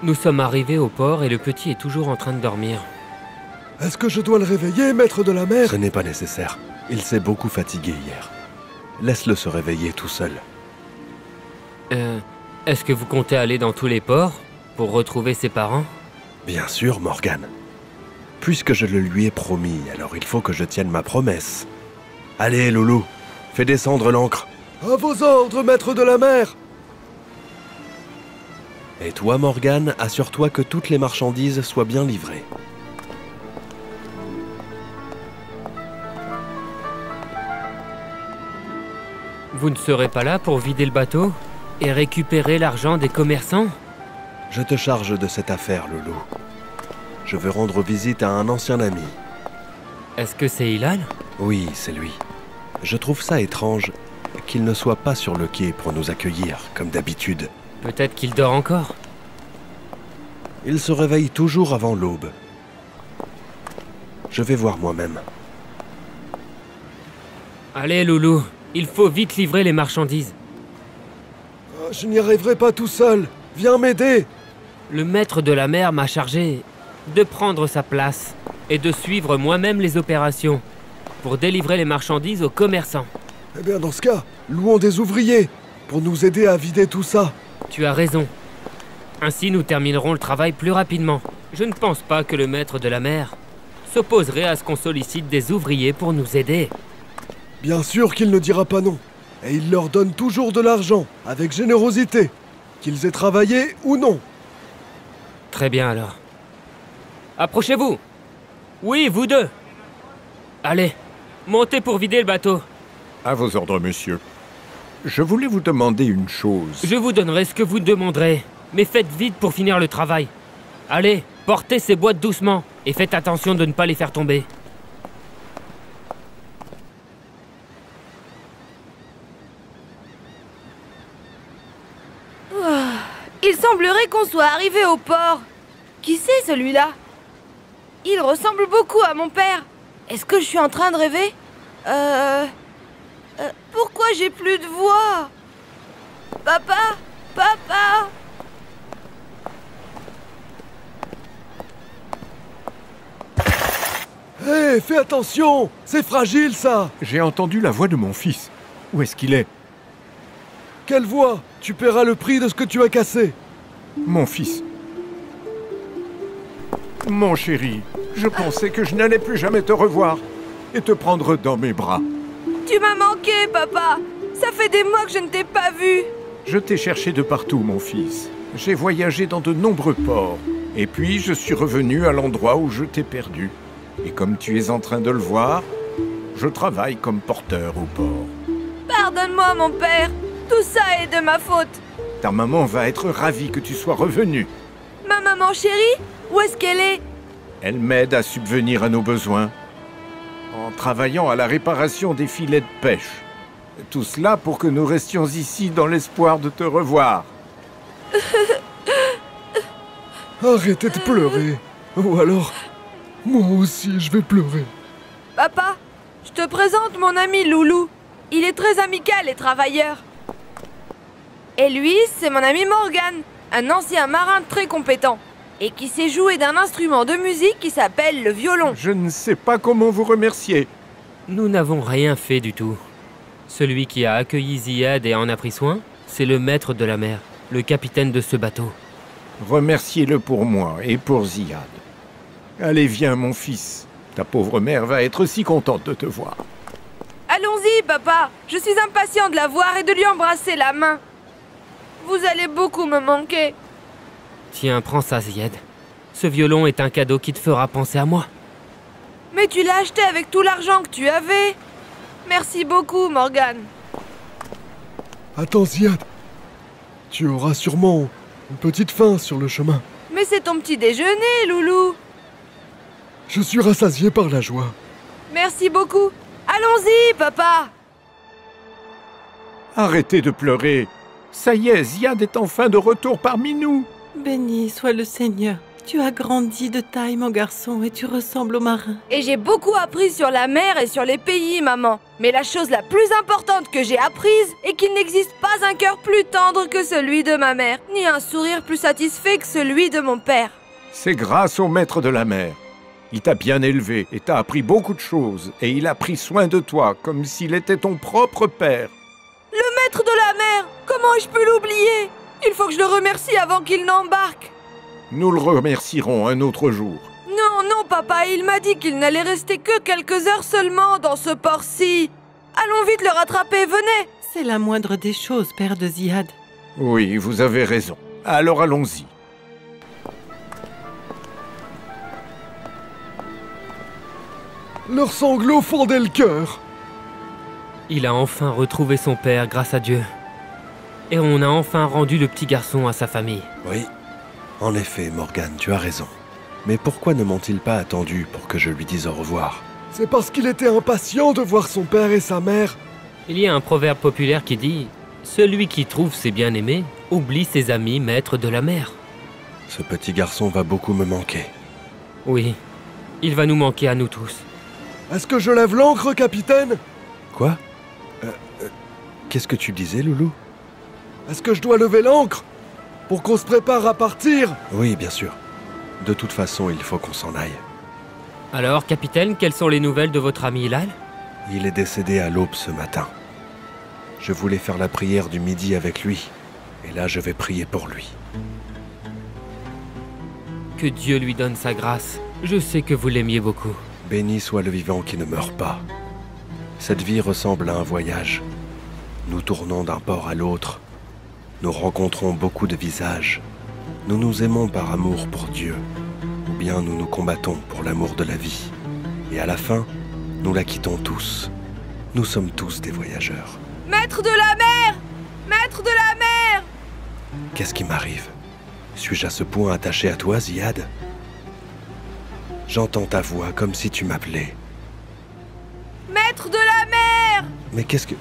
Nous sommes arrivés au port et le petit est toujours en train de dormir. Est-ce que je dois le réveiller, maître de la mer? Ce n'est pas nécessaire. Il s'est beaucoup fatigué hier. Laisse-le se réveiller tout seul. Est-ce que vous comptez aller dans tous les ports pour retrouver ses parents? Bien sûr, Morgan. Puisque je le lui ai promis, alors il faut que je tienne ma promesse. Allez, Loulou, fais descendre l'ancre. À vos ordres, maître de la mer! Et toi, Morgan, assure-toi que toutes les marchandises soient bien livrées. Vous ne serez pas là pour vider le bateau et récupérer l'argent des commerçants? Je te charge de cette affaire, Loulou. Je veux rendre visite à un ancien ami. Est-ce que c'est Hilal? Oui, c'est lui. Je trouve ça étrange qu'il ne soit pas sur le quai pour nous accueillir, comme d'habitude. Peut-être qu'il dort encore. Il se réveille toujours avant l'aube. Je vais voir moi-même. Allez, Loulou, il faut vite livrer les marchandises. Je n'y arriverai pas tout seul. Viens m'aider. Le maître de la mer m'a chargé de prendre sa place et de suivre moi-même les opérations pour délivrer les marchandises aux commerçants. Eh bien, dans ce cas, louons des ouvriers pour nous aider à vider tout ça. Tu as raison. Ainsi, nous terminerons le travail plus rapidement. Je ne pense pas que le maître de la mer s'opposerait à ce qu'on sollicite des ouvriers pour nous aider. Bien sûr qu'il ne dira pas non. Et il leur donne toujours de l'argent, avec générosité, qu'ils aient travaillé ou non. Très bien alors. Approchez-vous. Oui, vous deux. Allez, montez pour vider le bateau. À vos ordres, monsieur. Je voulais vous demander une chose. Je vous donnerai ce que vous demanderez, mais faites vite pour finir le travail. Allez, portez ces boîtes doucement et faites attention de ne pas les faire tomber. Il semblerait qu'on soit arrivé au port. Qui c'est celui-là? Il ressemble beaucoup à mon père. Est-ce que je suis en train de rêver? Pourquoi j'ai plus de voix? Papa? Papa? Hé, fais attention! C'est fragile, ça! J'ai entendu la voix de mon fils. Où est-ce qu'il est? Quelle voix? Tu paieras le prix de ce que tu as cassé. Mon fils. Mon chéri, je pensais que je n'allais plus jamais te revoir et te prendre dans mes bras. Tu m'as manqué, papa! Ça fait des mois que je ne t'ai pas vu! Je t'ai cherché de partout, mon fils. J'ai voyagé dans de nombreux ports. Et puis, je suis revenu à l'endroit où je t'ai perdu. Et comme tu es en train de le voir, je travaille comme porteur au port. Pardonne-moi, mon père! Tout ça est de ma faute! Ta maman va être ravie que tu sois revenu. Ma maman chérie? Où est-ce qu'elle est? Elle m'aide à subvenir à nos besoins, en travaillant à la réparation des filets de pêche. Tout cela pour que nous restions ici dans l'espoir de te revoir. Arrêtez de pleurer. Ou alors, moi aussi je vais pleurer. Papa, je te présente mon ami Loulou. Il est très amical et travailleur. Et lui, c'est mon ami Morgan, un ancien marin très compétent, et qui sait jouer d'un instrument de musique qui s'appelle le violon. Je ne sais pas comment vous remercier. Nous n'avons rien fait du tout. Celui qui a accueilli Ziad et en a pris soin, c'est le maître de la mer, le capitaine de ce bateau. Remerciez-le pour moi et pour Ziad. Allez, viens, mon fils. Ta pauvre mère va être si contente de te voir. Allons-y, papa. Je suis impatient de la voir et de lui embrasser la main. Vous allez beaucoup me manquer. Tiens, prends ça, Ziad. Ce violon est un cadeau qui te fera penser à moi. Mais tu l'as acheté avec tout l'argent que tu avais. Merci beaucoup, Morgan. Attends, Ziad. Tu auras sûrement une petite faim sur le chemin. Mais c'est ton petit déjeuner, Loulou. Je suis rassasié par la joie. Merci beaucoup. Allons-y, papa. Arrêtez de pleurer. Ça y est, Ziad est enfin de retour parmi nous. Béni soit le Seigneur. Tu as grandi de taille, mon garçon, et tu ressembles au marin. Et j'ai beaucoup appris sur la mer et sur les pays, maman. Mais la chose la plus importante que j'ai apprise est qu'il n'existe pas un cœur plus tendre que celui de ma mère, ni un sourire plus satisfait que celui de mon père. C'est grâce au maître de la mer. Il t'a bien élevé et t'a appris beaucoup de choses. Et il a pris soin de toi comme s'il était ton propre père. Le maître de la mer! Comment ai-je pu l'oublier? Il faut que je le remercie avant qu'il n'embarque. Nous le remercierons un autre jour. Non, non, papa, il m'a dit qu'il n'allait rester que quelques heures seulement dans ce port-ci. Allons vite le rattraper, venez! C'est la moindre des choses, père de Ziad. Oui, vous avez raison. Alors allons-y. Leurs sanglots fendaient le cœur. Il a enfin retrouvé son père grâce à Dieu. Et on a enfin rendu le petit garçon à sa famille. Oui, en effet, Morgane, tu as raison. Mais pourquoi ne m'ont-ils pas attendu pour que je lui dise au revoir? C'est parce qu'il était impatient de voir son père et sa mère. Il y a un proverbe populaire qui dit « Celui qui trouve ses bien-aimés oublie ses amis maîtres de la mer. Ce petit garçon va beaucoup me manquer. » Oui, il va nous manquer à nous tous. Est-ce que je lève l'ancre, capitaine? Quoi? Qu'est-ce que tu disais, Loulou? Est-ce que je dois lever l'ancre? Pour qu'on se prépare à partir? Oui, bien sûr. De toute façon, il faut qu'on s'en aille. Alors, capitaine, quelles sont les nouvelles de votre ami Hilal? Il est décédé à l'aube ce matin. Je voulais faire la prière du midi avec lui. Et là, je vais prier pour lui. Que Dieu lui donne sa grâce. Je sais que vous l'aimiez beaucoup. Béni soit le vivant qui ne meurt pas. Cette vie ressemble à un voyage. Nous tournons d'un port à l'autre. Nous rencontrons beaucoup de visages. Nous nous aimons par amour pour Dieu. Ou bien nous nous combattons pour l'amour de la vie. Et à la fin, nous la quittons tous. Nous sommes tous des voyageurs. Maître de la mer! Maître de la mer! Qu'est-ce qui m'arrive? Suis-je à ce point attaché à toi, Ziad? J'entends ta voix comme si tu m'appelais. Maître de la mer! Mais qu'est-ce que...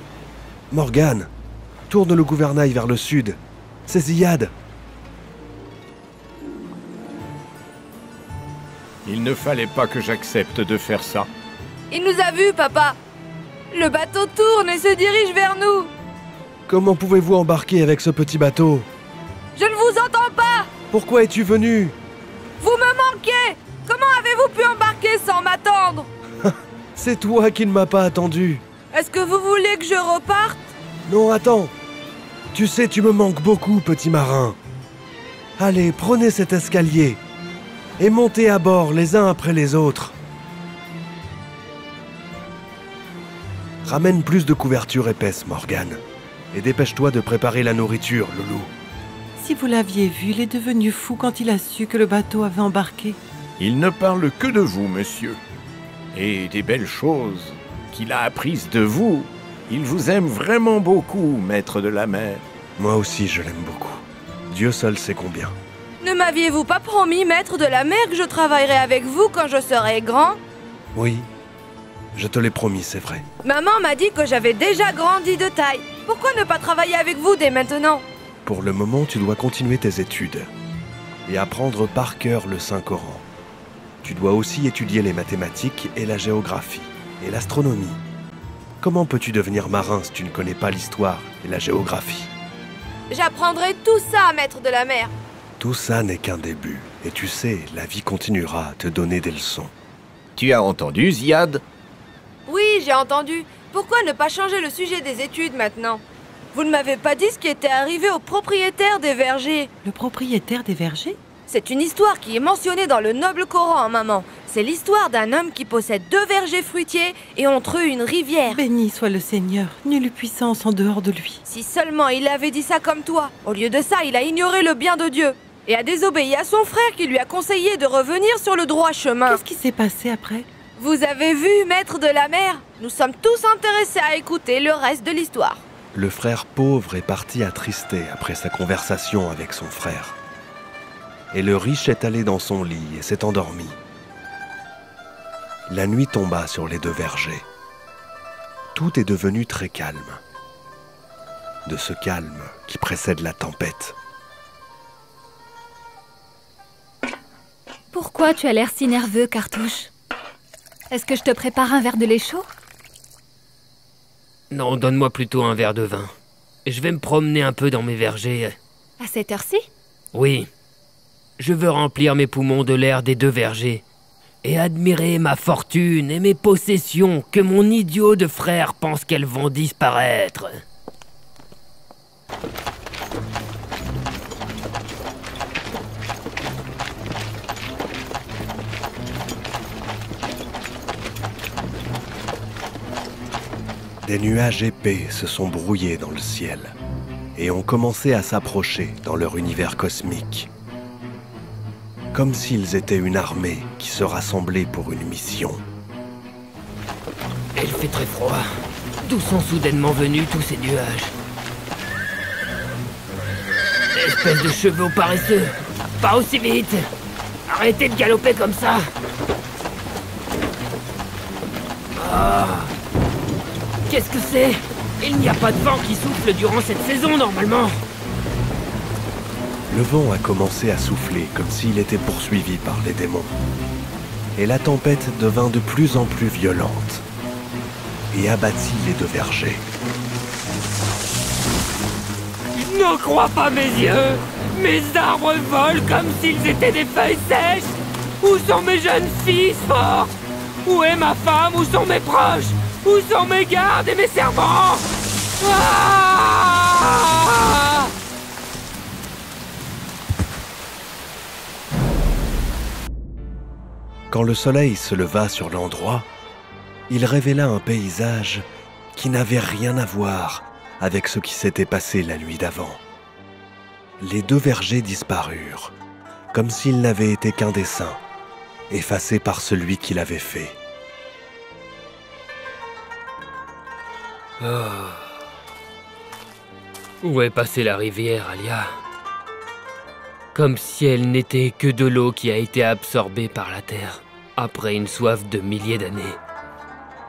Morgane, tourne le gouvernail vers le sud. C'est Ziad. Il ne fallait pas que j'accepte de faire ça. Il nous a vus, papa. Le bateau tourne et se dirige vers nous. Comment pouvez-vous embarquer avec ce petit bateau? Je ne vous entends pas. Pourquoi es-tu venu? Vous me manquez. Comment avez-vous pu embarquer sans m'attendre? C'est toi qui ne m'as pas attendu. Est-ce que vous voulez que je reparte? Non, attends. Tu sais, tu me manques beaucoup, petit marin. Allez, prenez cet escalier et montez à bord les uns après les autres. Ramène plus de couverture épaisse, Morgane. Et dépêche-toi de préparer la nourriture, Loulou. Si vous l'aviez vu, il est devenu fou quand il a su que le bateau avait embarqué. Il ne parle que de vous, monsieur. Et des belles choses qu'il a apprises de vous. Il vous aime vraiment beaucoup, maître de la mer. Moi aussi, je l'aime beaucoup. Dieu seul sait combien. Ne m'aviez-vous pas promis, maître de la mer, que je travaillerai avec vous quand je serai grand? Oui, je te l'ai promis, c'est vrai. Maman m'a dit que j'avais déjà grandi de taille. Pourquoi ne pas travailler avec vous dès maintenant? Pour le moment, tu dois continuer tes études et apprendre par cœur le Saint-Coran. Tu dois aussi étudier les mathématiques et la géographie et l'astronomie. Comment peux-tu devenir marin si tu ne connais pas l'histoire et la géographie? J'apprendrai tout ça, maître de la mer. Tout ça n'est qu'un début. Et tu sais, la vie continuera à te donner des leçons. Tu as entendu, Ziad? Oui, j'ai entendu. Pourquoi ne pas changer le sujet des études maintenant? Vous ne m'avez pas dit ce qui était arrivé au propriétaire des vergers. Le propriétaire des vergers? C'est une histoire qui est mentionnée dans le noble Coran, maman. C'est l'histoire d'un homme qui possède 2 vergers fruitiers et entre eux une rivière. Béni soit le Seigneur, nulle puissance en dehors de lui. Si seulement il avait dit ça comme toi. Au lieu de ça, il a ignoré le bien de Dieu et a désobéi à son frère qui lui a conseillé de revenir sur le droit chemin. Qu'est-ce qui s'est passé après? Vous avez vu, maître de la mer? Nous sommes tous intéressés à écouter le reste de l'histoire. Le frère pauvre est parti attristé après sa conversation avec son frère. Et le riche est allé dans son lit et s'est endormi. La nuit tomba sur les 2 vergers. Tout est devenu très calme. De ce calme qui précède la tempête. Pourquoi tu as l'air si nerveux, Cartouche? Est-ce que je te prépare un verre de lait chaud? Non, donne-moi plutôt un verre de vin. Je vais me promener un peu dans mes vergers. À cette heure-ci? Oui. Je veux remplir mes poumons de l'air des 2 vergers. Et admirer ma fortune et mes possessions que mon idiot de frère pense qu'elles vont disparaître. Des nuages épais se sont brouillés dans le ciel et ont commencé à s'approcher dans leur univers cosmique. Comme s'ils étaient une armée qui se rassemblait pour une mission. Il fait très froid. D'où sont soudainement venus tous ces nuages? Espèce de chevaux paresseux! Pas aussi vite! Arrêtez de galoper comme ça! Ah. Qu'est-ce que c'est? Il n'y a pas de vent qui souffle durant cette saison, normalement! Le vent a commencé à souffler comme s'il était poursuivi par les démons. Et la tempête devint de plus en plus violente et abattit les 2 vergers. Je ne crois pas mes yeux! Mes arbres volent comme s'ils étaient des feuilles sèches! Où sont mes jeunes fils forts? Où est ma femme? Où sont mes proches? Où sont mes gardes et mes servants? Ah! Quand le soleil se leva sur l'endroit, il révéla un paysage qui n'avait rien à voir avec ce qui s'était passé la nuit d'avant. Les 2 vergers disparurent, comme s'ils n'avaient été qu'un dessin, effacé par celui qui l'avait fait. Oh. Où est passée la rivière, Alia? Comme si elle n'était que de l'eau qui a été absorbée par la terre, après une soif de milliers d'années.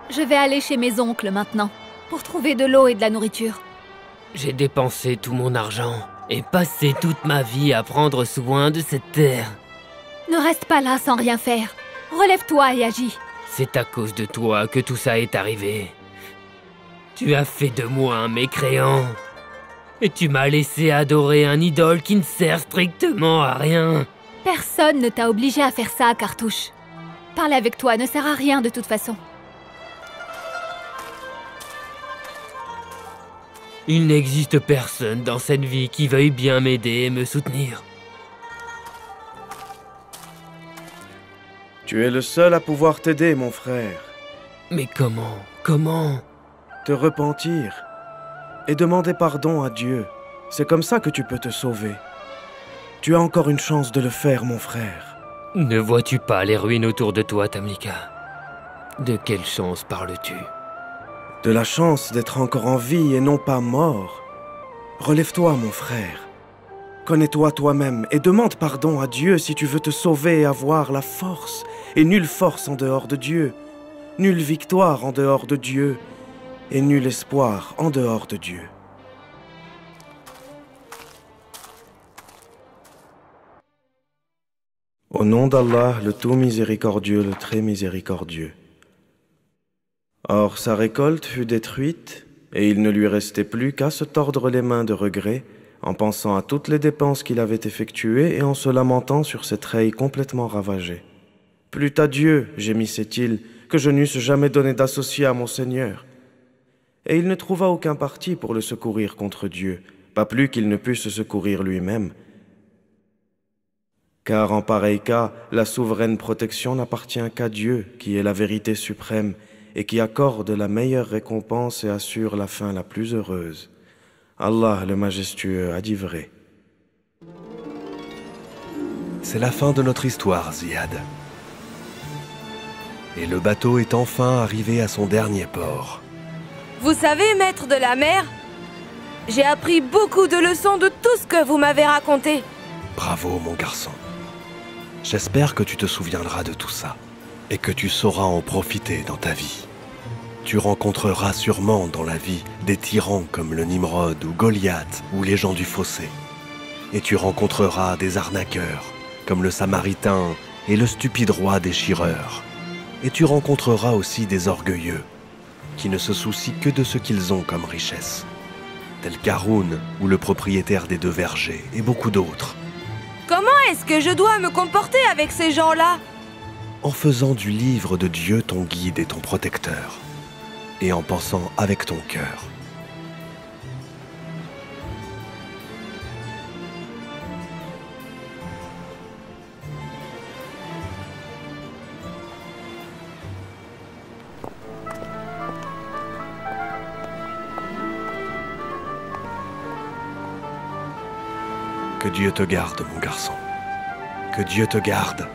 Je vais aller chez mes oncles maintenant, pour trouver de l'eau et de la nourriture. J'ai dépensé tout mon argent et passé toute ma vie à prendre soin de cette terre. Ne reste pas là sans rien faire. Relève-toi et agis. C'est à cause de toi que tout ça est arrivé. Tu as fait de moi un mécréant. Et tu m'as laissé adorer un idole qui ne sert strictement à rien. Personne ne t'a obligé à faire ça, Cartouche. Parler avec toi ne sert à rien de toute façon. Il n'existe personne dans cette vie qui veuille bien m'aider et me soutenir. Tu es le seul à pouvoir t'aider, mon frère. Mais comment? Comment? Te repentir et demander pardon à Dieu. C'est comme ça que tu peux te sauver. Tu as encore une chance de le faire, mon frère. Ne vois-tu pas les ruines autour de toi, Tamlika? De quelle chance parles-tu? De la chance d'être encore en vie et non pas mort. Relève-toi, mon frère. Connais-toi toi-même et demande pardon à Dieu si tu veux te sauver et avoir la force. Et nulle force en dehors de Dieu. Nulle victoire en dehors de Dieu. Et nul espoir en dehors de Dieu. Au nom d'Allah, le tout miséricordieux, le très miséricordieux. Or sa récolte fut détruite, et il ne lui restait plus qu'à se tordre les mains de regret, en pensant à toutes les dépenses qu'il avait effectuées et en se lamentant sur ses treilles complètement ravagées. « Plût à Dieu, gémissait-il, que je n'eusse jamais donné d'associé à mon Seigneur. » Et il ne trouva aucun parti pour le secourir contre Dieu, pas plus qu'il ne put se secourir lui-même. Car en pareil cas, la souveraine protection n'appartient qu'à Dieu, qui est la vérité suprême, et qui accorde la meilleure récompense et assure la fin la plus heureuse. Allah le majestueux a dit vrai. C'est la fin de notre histoire, Ziad. Et le bateau est enfin arrivé à son dernier port. Vous savez, maître de la mer, j'ai appris beaucoup de leçons de tout ce que vous m'avez raconté. Bravo, mon garçon. J'espère que tu te souviendras de tout ça et que tu sauras en profiter dans ta vie. Tu rencontreras sûrement dans la vie des tyrans comme le Nimrod ou Goliath ou les gens du fossé. Et tu rencontreras des arnaqueurs comme le Samaritain et le stupide roi déchireur. Et tu rencontreras aussi des orgueilleux, qui ne se soucient que de ce qu'ils ont comme richesse, tel qu'Haroun ou le propriétaire des 2 vergers, et beaucoup d'autres. Comment est-ce que je dois me comporter avec ces gens-là? En faisant du livre de Dieu ton guide et ton protecteur, et en pensant avec ton cœur. Que Dieu te garde, mon garçon. Que Dieu te garde.